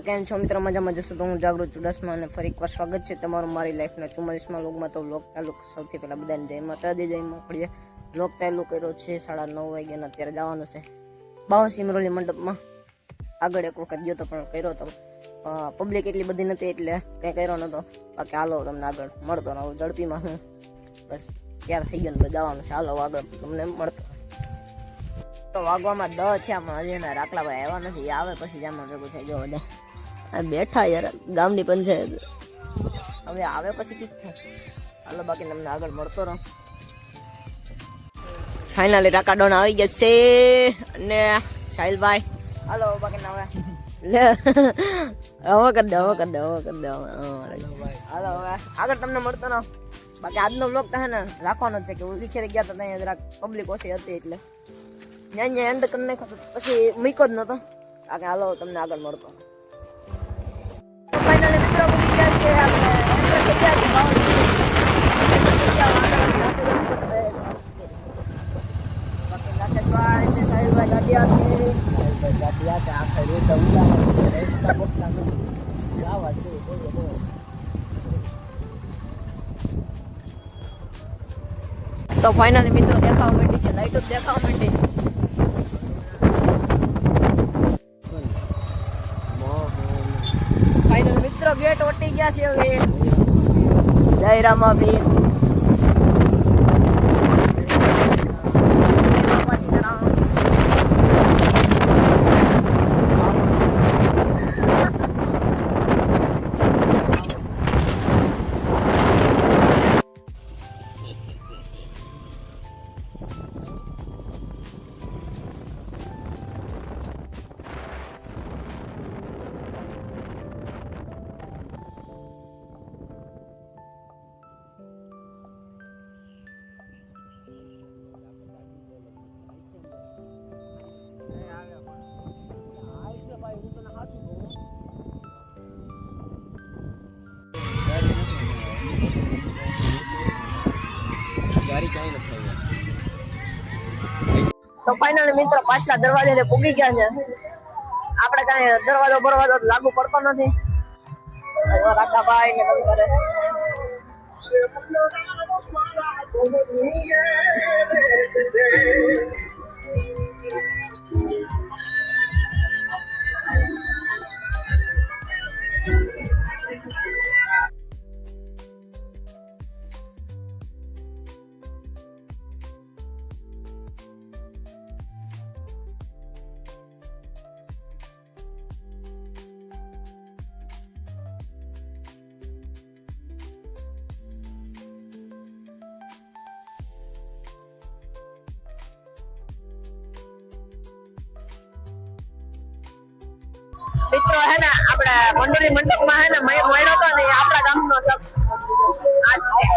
કેમ છો મિત્રો? મજામાં જશો તો હું જાગૃત ચુડાસમા અને ફરી એકવાર સ્વાગત છે તમારું મારી લાઈફના 44માં વ્લોગમાં. તો વ્લોગ ચાલુ સૌથી પહેલાં બધાને જય માતાજી, જય મળીએ. વ્લોગ ચાલુ કર્યો છે 9:30 વાગ્યાના. અત્યારે જવાનું છે બાવસિમરોલી મંડપમાં. આગળ એક વખત ગયો તો પણ કર્યો તો પબ્લિક એટલી બધી નથી એટલે કંઈ કર્યો નહોતો. બાકી હાલો તમને આગળ મળતો રહો ઝડપીમાં. હું બસ તૈયાર થઈ ગયો ને જવાનું છે. હાલો આગળ તમને મળતો. તો વાગવામાં 10 છે પણ હજી એના રાખલાભાઈ આવ્યા નથી. આવે પછી જામમાં ભેગું થઈ ગયો બધા બેઠા યાર ગામની પંચાયત. હવે આવે પછી કીક થાય. હાલો બાકી તમને આગળ મળતો રહો. ફાઇનલી રાકાડોન આવી ગયા છે અને સાહિલભાઈ. હાલો બાકી હવે લે હવે કરી દે હાલો હવે આગળ તમને મળતો રહો. બાકી આજનો બ્લોગ તો હે ને રાખવાનો જ છે કે ઉલીખેરે ગયા હતા ત્યાં જરાક પબ્લિક ઓછી હતી એટલે ત્યાં એન્ડ કરી નાખ્યો પછી મૂક્યો જ નતો. બાકી હાલો તમને આગળ મળતો. ફાઇનલી મિત્રો ભૂલી ગયા છે આપણે તો ફાઇનલી મિત્રો દેખાવા માંડી છે, લાઈટો દેખાવા માંડી. ફાઇનલી મિત્રો ગેટ ઓટી ગયા છે હવે. જય રામાબીર. તો ફાઇનલી મિત્રો પાછલા દરવાજે પૂગી ગયા છે. આપણે કાંઈ દરવાજો લાગુ પડતો નથી. રાકાભાઈ ને બધું કરે. મિત્રો હે ને આપણે મંડળી મંડપમાં હે ને મળ્યો તો ને આપણા ગામનો શખ્સ આજ છે.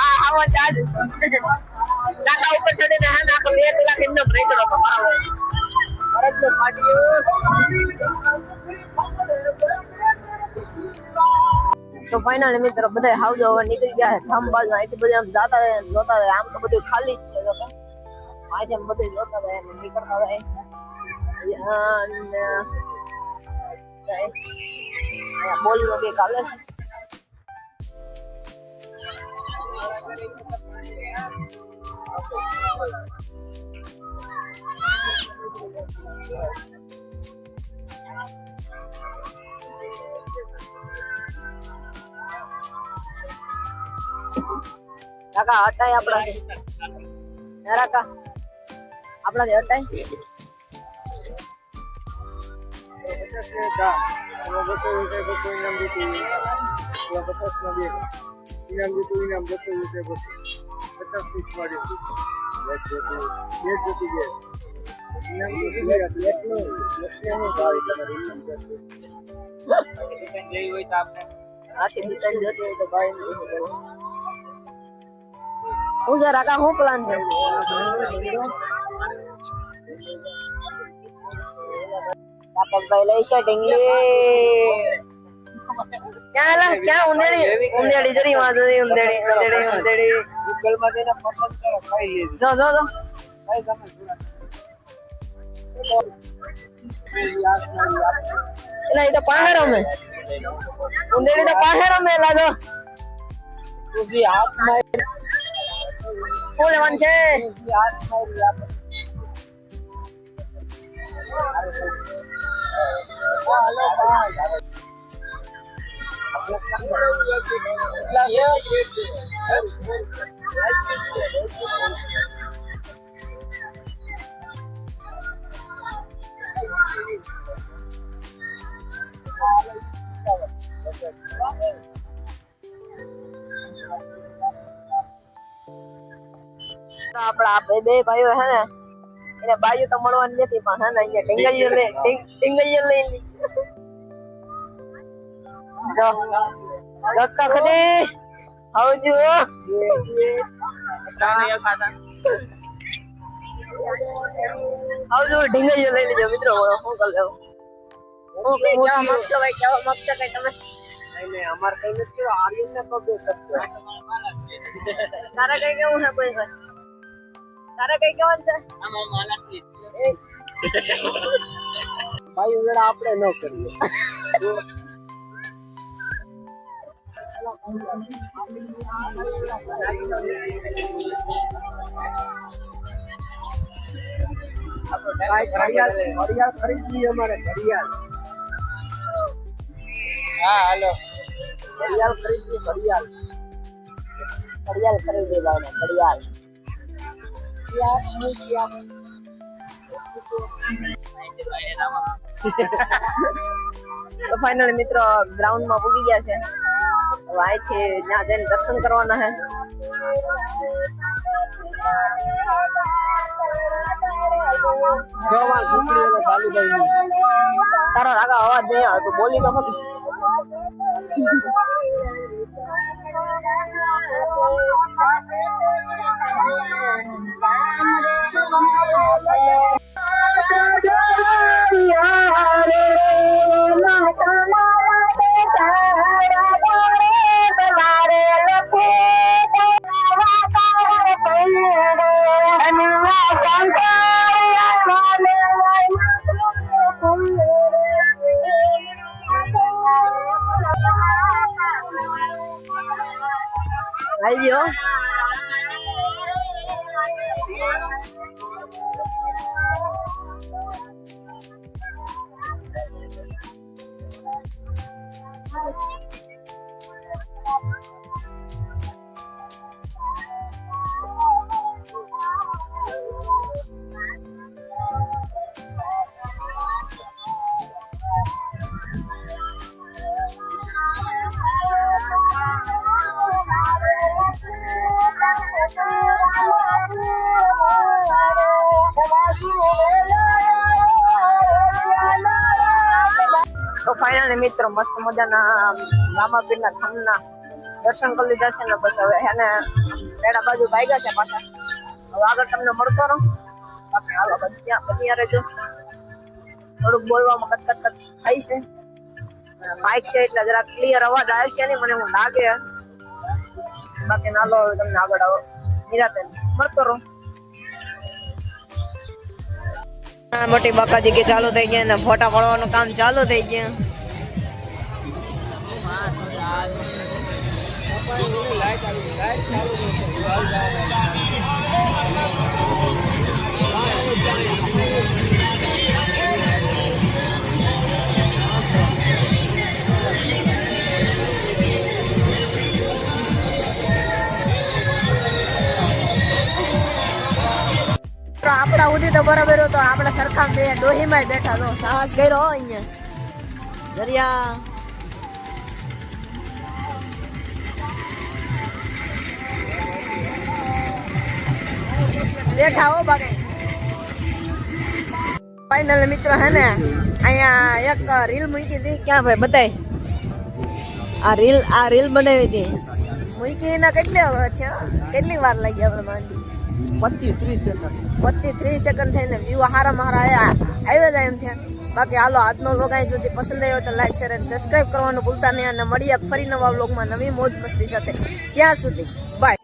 આ આવો ચાર્જ કાકા ઉપર ચડીને હે ને આખો 2 કલાક એમનો બ્રેક કર્યો તો મારો અરજનો પાટીઓ. તો ફાઇનલી મિત્રો બધા હાવજો હવે નીકળી ગયા છે થામ બાજુ. અહીંથી બધા આમ જાતા જોતા જાય. આમ તો બધું ખાલી જ છે. જો કે અહીંથી આમ બધું જોતા જાય ને નીકળતા જાય. અહીંયા બોલ નો કે કાલે છે. કાકા હટાય આપણાથી. કાકા આપણાથી હટાય. હું સર કાકા શું પ્લાન છે? રાકેશભાઈ લઈ છે ઢીંગલી. ક્યાં ઉંદેડી જરી વાંધરી ઉંદેડી ગૂગલ માં જઈને પસંદ કરો ખાઈ લેજો. જો એલા એ તો પાસે રમે ઉંદેડી તો પાસે રમે એલા તો तुझी हाथ मार કોણ લેવાનું છે तुझी हाथ मार हेलो भाई આપડા બે ભાઈઓ હે ને એને બાજુ તો મળવાની નથી પણ હે ને અહીંયા ટીંગલીઓ લઈ જો લક્કા ખડી આવજો આવજો ઢીંગલીઓ લઈ લેજો મિત્રો શું કરી લેવું ઓકે કેવા માંગશો ભાઈ કેવા માંગશો કઈ તમે नहीं हमार कहीं में तो आर्यन ने को दे सकते તારા કઈ કેવું છે કોઈ ભાઈ તારા કઈ કેવું છે हमार माला भाई वेड़ा આપણે ન કરીએ घड़ियाल खरीद ली हमारे घड़ियाल हाँ हेलो घड़ियाल खरीद ली घड़ियाल ખરીદ લેવા ને ઘડિયાળ તો ફાઇનલ મિત્રો ગ્રાઉન્ડ માં પૂગી ગયા છે હવે અહીંથી ત્યાં જઈને દર્શન કરવાના છે જવા ઝૂંપડી અને બાલુભાઈ તારો રાગા અવાજ નહીં આવે તું બોલી તો ખરી Ayo. તો ફાઇનલ મિત્રો મસ્ત મજાના રામાપીરના થાનના દર્શન કરી લીધા છે ને પછી હવે એને રેડા બાજુ ભાગ્યા છે પાછા હવે આગળ તમને મળતો રહો બાકી હાલો બધી રહેજો થોડુંક બોલવામાં કચકચ થાય છે માઇક છે એટલે જરા ક્લિયર અવાજ આવે છે નહીં મને એવું લાગે બાકી નાલો હવે તમને આગળ આવો નિરાતે મળતો રહો મોટી બાકાજી કે ચાલુ થઈ ગયા ને ફોટા પાડવાનું કામ ચાલુ થઈ ગયા આપડા સુધી તો બરાબર હતો આપડા સરખા બે ડોહીમાં બેઠા તો સાહસ કર્યો અહીંયા દરિયા બેઠા હો બાકી ફાઇનલ મિત્રો હે ને અહીંયા એક રીલ મૂકી હતી ક્યાં ભાઈ બતાય આ રીલ બનાવી હતી મૂકી એના કેટલી વાર લાગી આપણે માંડી 25-30 સેકન્ડ થઈને વ્યૂ હારા આવ્યા જાય એમ છે બાકી હાલો આજનો વ્લોગ અહીં સુધી પસંદ આવ્યો તો લાઈક શેર અને સબસ્ક્રાઇબ કરવાનું ભૂલતા નહીં અને મળીએ ફરી નવા વ્લોગમાં નવી મોજ મસ્તી સાથે ત્યાં સુધી બાય.